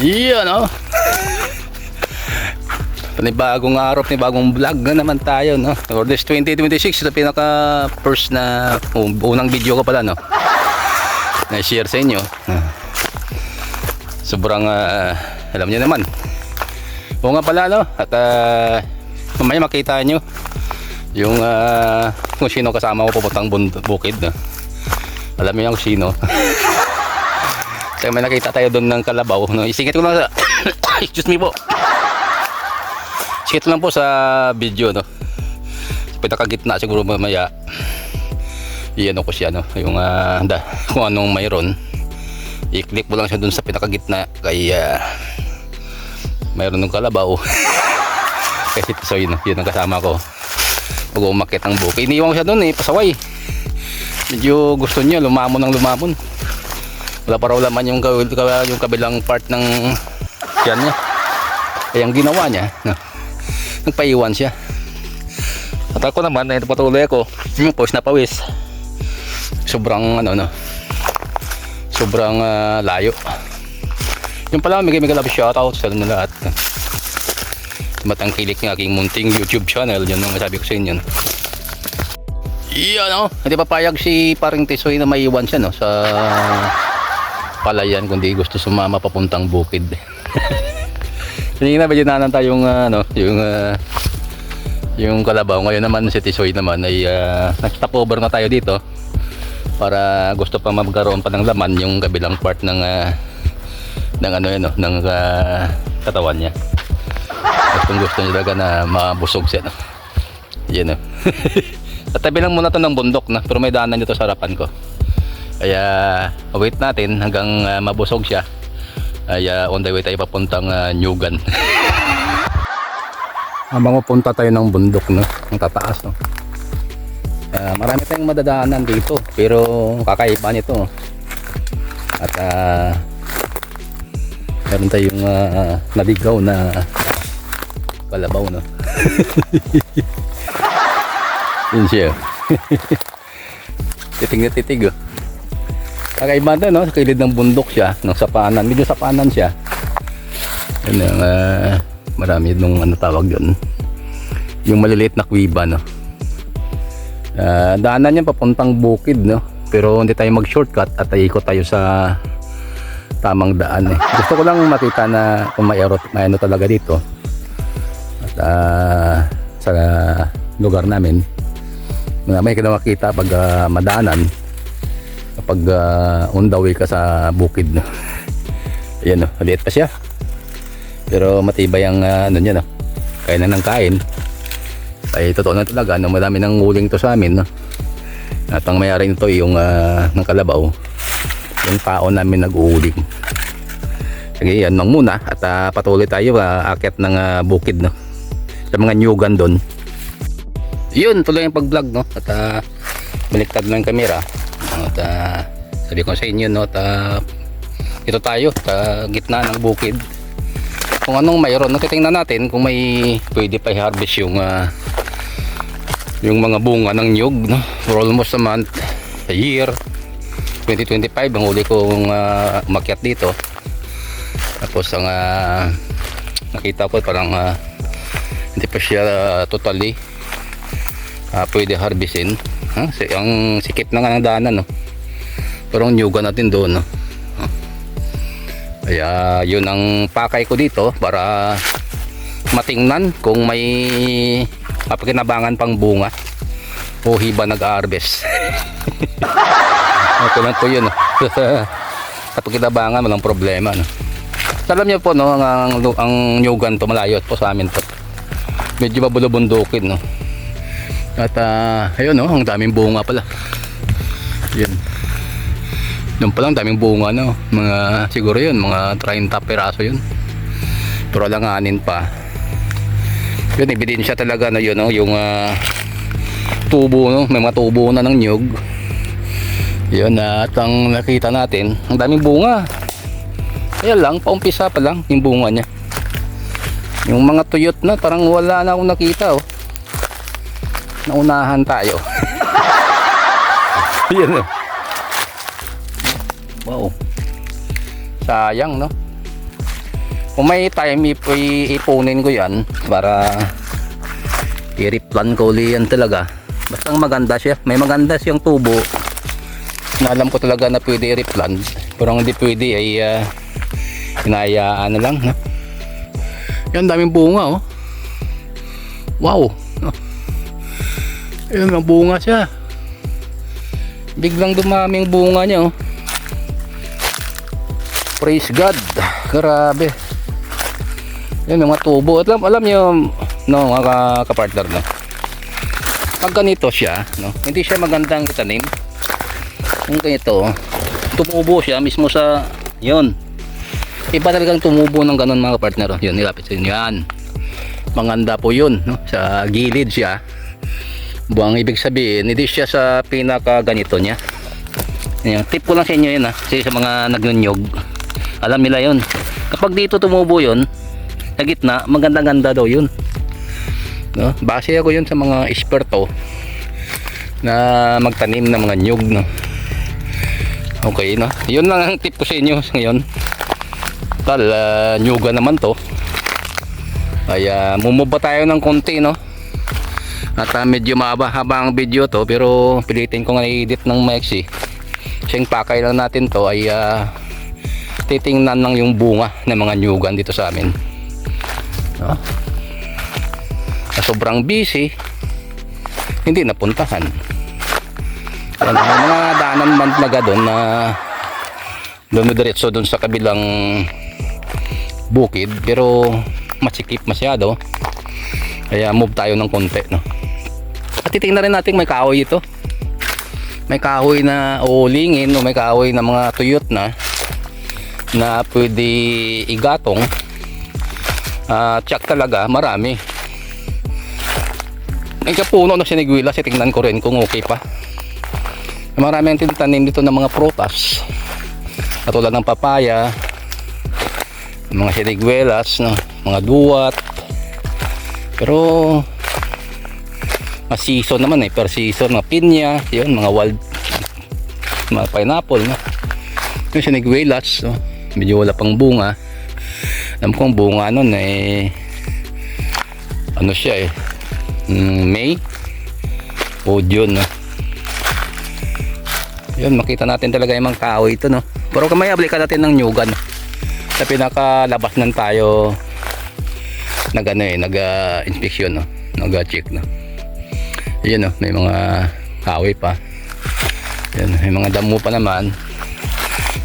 Iyan o. Panibagong araw, panibagong vlog na naman tayo, no? For this 2026, ito pinaka first na unang video ko pala, no? Na-share sa inyo. Sobrang alam niyo naman. Oo nga pala, no? At mamaya makita nyo yung kung sino kasama ko pupuntang bukid, no? Alam niyo yung sino. Kaya may nakita tayo doon ng kalabaw, no? Isingit ko lang sa excuse me po. Sikit lang po sa video, no? Pinakagitna siguro mamaya. Iyan ko siya, no? Yung kung anong mayroon. I-click mo lang siya doon sa pinakagitna kaya mayroon ng kalabaw. Kasi so yun ang kasama ko. Pag umakyat ng bukid, iniiwan ko siya doon pasaway. Medyo gusto niya lumamon ng lumamon. Wala pa raw laman yung kabilang part ng yan niya. Kaya ang ginawa niya, nagpaiwan siya. At ako naman, patuloy ako. Pawis na pawis. Sobrang sobrang layo. Yung pala, may love shoutout sa inyo lahat. Matangkilik ng aking munting YouTube channel. Yun ang masabi ko sa inyo. Iyan, hindi papayag si paring Tisoy na maiwan siya, no, sa palayan kundi gusto sumama papuntang bukid. Hindi na medyo nananta yung yung kalabaw. Ngayon naman si Tisoy naman ay nag-stop over na tayo dito para gusto pa magkaroon pa ng laman yung kabilang part ng ng katawan niya. Gusto niya talaga na mabusog siya, no? Yan, no? At tabi lang muna to ng bundok, na, pero may daanan dito sa harapan ko. Kaya wait natin hanggang mabusog siya. Ay on the way tayo papuntang Nyugan. Habang pupunta tayo ng bundok, no, ang tataas, no. Marami tayong madadaanan dito, pero kakaiba nito. At meron tayong naligaw na kalabaw, no. Yun siya. Titig na titig, oh. Kakaiba na, no? Sa kilid ng bundok siya, ng sapanan. Medyo sapanan siya. Yun ang marami nung tawag yun. Yung maliliit na kuwiba, no? Daanan niya papuntang bukid, no? Pero hindi tayo mag-shortcut at ikot tayo sa tamang daan, eh. Gusto ko lang makita na kung may ano talaga dito. At sa lugar namin, may makita pag madaanan kapag on the way ka sa bukid, no? Ayan, no, maliit pa siya pero matibay ang niya, no? Kain na ng kain ay totoo na talaga, no? Marami nang nguling to sa amin, no? At ang mayari nito yung ng kalabaw, yung tao namin nag-uuling. Sige, yan lang muna at patuloy tayo aakyat ng bukid, no? Sa mga Nyugan doon. Yun, tuloy yung pag-vlog, no? At baliktad lang yung camera. At sabi ko sa inyo, no? At ito tayo sa gitna ng bukid. Kung anong mayroon, no? Titingnan natin kung may pwede pa i-harvest yung mga bunga ng nyug, no? For almost a month, a year 2025 ang huli kong umakyat dito. Tapos ang nakita ko parang hindi pa siya totally pwede harvestin. Ang sikip na nga ng daanan, no? Pero ang nyugan natin doon, no? Kaya yun ang pakay ko dito para matingnan kung may mapakinabangan pang bunga o hiba nag-harvest. Okay lang po yun, no? Kapakinabangan, walang problema, no? Alam niyo po, no, ang nyugan to malayo po sa amin to. Medyo mabulubundukin, no? At ayun, no, ang daming bunga pala. Yan. Doon pa lang daming bunga, no? Mga siguro yun, mga 30 peraso yun. Pero alanganin pa. Yun, ebidensya talaga na yun, no? Yung tubo, no? May mga tubo na ng nyug. Yun, at ang nakita natin, ang daming bunga. Ayan lang, paumpisa pa lang yung bunga niya. Yung mga tuyot na, parang wala na akong nakita, oh. Naunahan tayo. Yan, oh. Wow. Sayang, no? Kung may time, ipunin ko yan para i-replan ko uli yan talaga. Basta maganda siya. May maganda siyang tubo na alam ko talaga na pwede i-replan. Pero hindi pwede ay hinayaan na lang. No? Yan, daming bunga oh. Wow. Ayun, may bunga siya. Biglang dumaming bunga niya oh. Praise God. Grabe. Yan mga tubo. At alam niyo no, mga kapartner no. Pag ganito siya, no, hindi siya magandang itanim. Kung ganito, tumubo siya mismo sa yon. Iba talagang tumubo ng ganun mga partner. Yun, nilapit sa inyo yan. Maganda po yun, no? Sa gilid siya. Buang ibig sabihin, hindi siya sa pinaka ganito niya. Yan, tip ko lang sa inyo yun ha. Kasi sa mga nagnonyog, alam nila yun. Kapag dito tumubo yun, sa gitna, maganda-ganda daw yun. No? Base ako yun sa mga eksperto na magtanim ng mga nyug no? Okay no? Yun lang ang tip ko sa inyo ngayon. Nyuga naman to ay mumuba tayo ng konti no? At medyo mahaba-haba ang video to pero pilitin ko nga i-edit ng maiksi. Siyang pakay lang natin to ay titingnan lang yung bunga ng mga nyugan dito sa amin no? Sobrang busy hindi napuntahan. May mga daanan man talaga doon na dumidiretso doon sa kabilang bukid pero masikip masyado kaya move tayo ng konti no? At titingnan rin natin may kahoy ito, may kahoy na uulingin o may kahoy na mga tuyot na pwede igatong. Tsak talaga marami. Ang kapuno na siniguila, tingnan ko rin kung okay pa. Marami ang tinatanim dito ng mga prutas. Katulad ng papaya, mga siniguelas, no? Mga duwat. Pero season naman per season, mga pinya, yun, mga wild, mga pineapple, no? Yung siniguelas, no? Medyo wala pang bunga. Alam ko ang bunga nun ano siya May o June no? Yun, makita natin talaga yung mga kahoy ito no? Pero kamaya balikan natin ng nyugan sa pinakalabas nan tayo nag-inspeksyon no? Nag-check no? Yun no? May mga kahoy pa. Yun, may mga damo pa naman,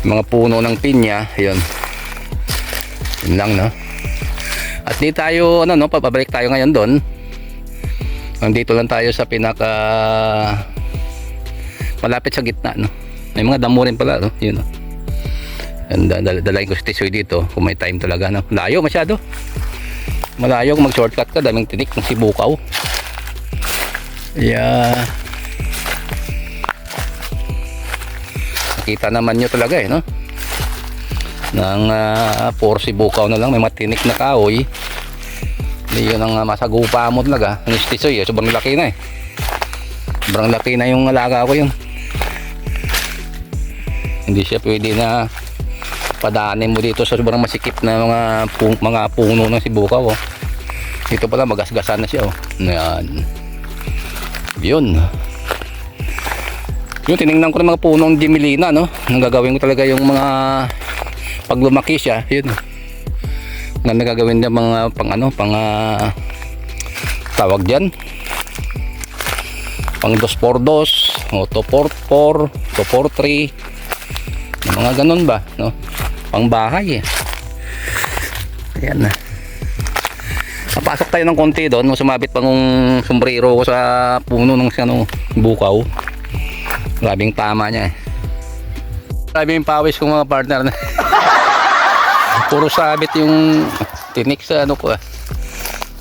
mga puno ng pinya. Yun lang no? At di tayo pabalik tayo ngayon doon. Nandito lang tayo sa pinaka malapit sa gitna no? May mga damo rin pala no? Yun no? Dalayin ko si Tisoy dito kung may time talaga no? Layo masyado, malayo kung mag shortcut ka, daming tinik ng sibukaw. Nakita naman nyo talaga no? Ng puro sibukaw na lang, may matinik na kahoy. Yun ang masagupa mo talaga. Ang istisoy, sobrang laki na sobrang laki na yung alaga ko yun. Hindi siya pwede na padaanin mo dito sa sobrang masikip na mga puno ng sibukaw dito pala magasgasan na siya Yun, tinignan ko ng mga punong Dimilina no? Nagagawin ko talaga yung mga pag lumaki siya, yun na nagagawin niya mga pang tawag dyan, pang 2x2 o 2x4, 2x3, mga ganun ba no? Pang bahay ayan na. Napasok tayo ng konti doon, sumabit pang sombrero ko sa puno ng bukaw. Grabing tama niya grabe yung pawis kong mga partner na puro sabit yung tinik sa ko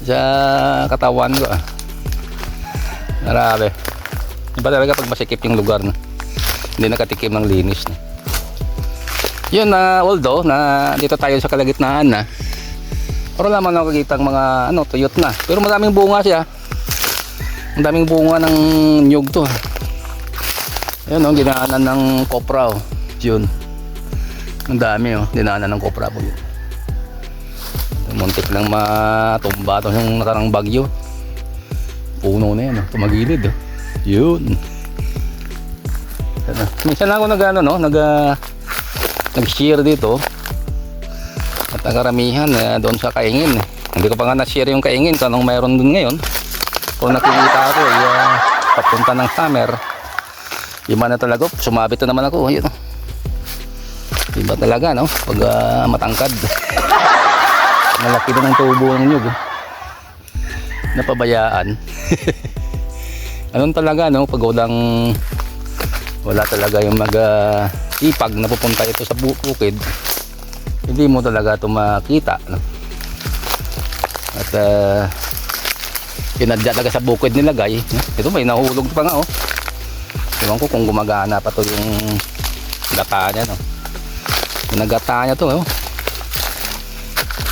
sa katawan ko Grabe. Iba talaga pag masikip yung lugar na hindi nakatikim ng linis na. Yun although na dito tayo sa kalagitnaan na, pero naman nakikita ng mga tuyot na, pero maraming bunga siya. Ang daming bunga ng nyug to. Ayun ginaanan ng kopra Yun. Ang dami dinaanan ng kopra po yun. Muntik lang matumba ito yung nakarang bagyo. Puno na yan, tumagilid. Yun. Minsan lang ako nag-share dito. At ang karamihan doon sa Kaingin. Hindi ko pa nga na-share yung Kaingin kung anong mayroon doon ngayon. Kung nakikita ako papunta ng summer, iba na talaga. Sumabit na naman ako. Ayun. Iba talaga pag matangkad. Malaki na ng tubo ng nyug. Napabayaan. Anong talaga pag wala talaga yung ipag na pupunta ito sa bukid, hindi mo talaga ito makita. At pinadya talaga sa bukid nilagay. Ito may nahulog pa nga ewan ko kung gumagana pa to yung gata niya yung nagata niya to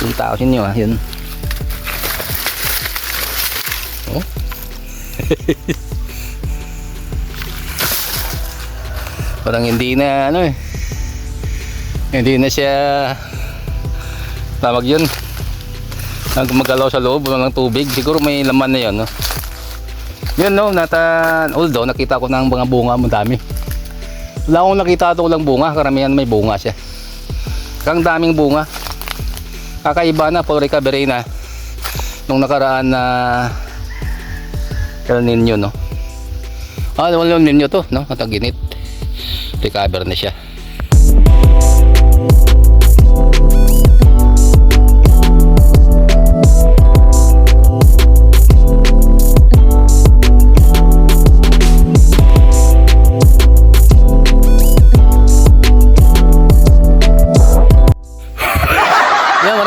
yung tao sinyo yun parang hindi na hindi na siya tawag yun magalaw sa loob ng tubig. Siguro may laman na yun yun although nakita ko ng mga bunga mo dami. Wala akong nakita ito lang bunga, karamihan may bunga siya. Kang daming bunga. Kakaiba na Florica Berena nung nakaraan na El Nino wala El Nino to kataginit. Recover na siya.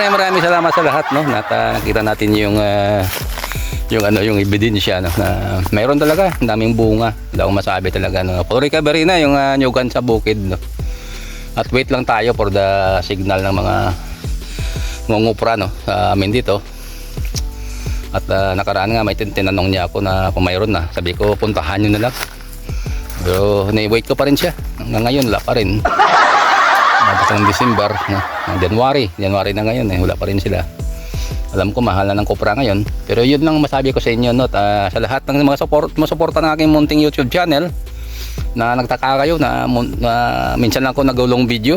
Maraming salamat sa lahat nakita natin yung ebidensya na mayroon talaga daming bunga. Wala akong masabi talaga Florica Berena yung nyugan sa bukid at wait lang tayo for the signal ng mga ngungupra sa amin dito. At nakaraan nga may tinanong niya ako na kung mayroon na, sabi ko puntahan nyo na lang, pero na-wait ko pa rin siya hanggang ngayon. Wala pa rin. Ng December, January na ngayon wala pa rin sila. Alam ko mahal na ng kopra ngayon, pero yun lang masabi ko sa inyo sa lahat ng mga suporta ng aking munting YouTube channel na nagtaka kayo na minsan lang ako nag-long video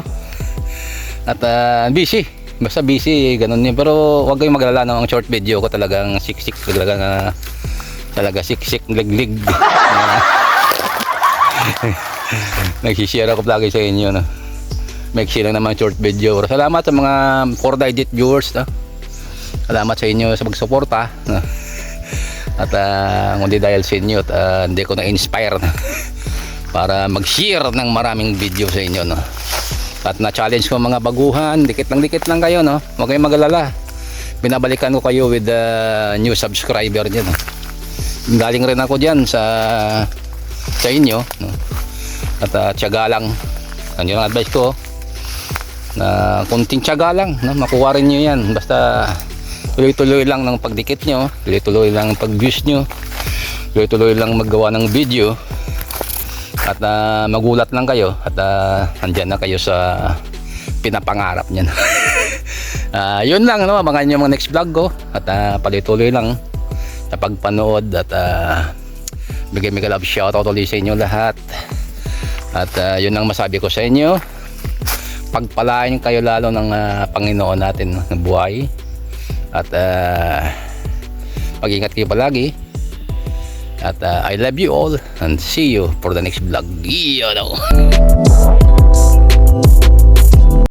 at busy, basta busy ganun yun. Pero huwag kayong maglala ng short video ko, talagang siksik talaga siksik liglig nagsishare ako lagi sa inyo make sure lang naman short video. Salamat sa mga 4-digit viewers salamat sa inyo sa pagsuporta at kundi dahil sa inyo at hindi ko na-inspire para mag-share ng maraming video sa inyo at na-challenge ko mga baguhan, dikit lang kayo huwag kayong magalala, binabalikan ko kayo with the new subscriber dyan galing rin ako dyan sa inyo at tiyaga lang. Yun ang advice ko na kunting tiyaga lang makuha rin nyo yan, basta tuloy-tuloy lang ng pagdikit nyo, tuloy-tuloy lang ng pag-views nyo, tuloy-tuloy lang maggawa ng video at magulat lang kayo at andyan na kayo sa pinapangarap nyo yun lang abangan nyo mga next vlog ko at patuloy lang sa pagpanood at bigay love shoutout ulit sa inyo lahat at yun ang masabi ko sa inyo, pagpalain kayo lalo ng Panginoon natin ng buhay at mag-ingat kayo palagi at I love you all and see you for the next vlog.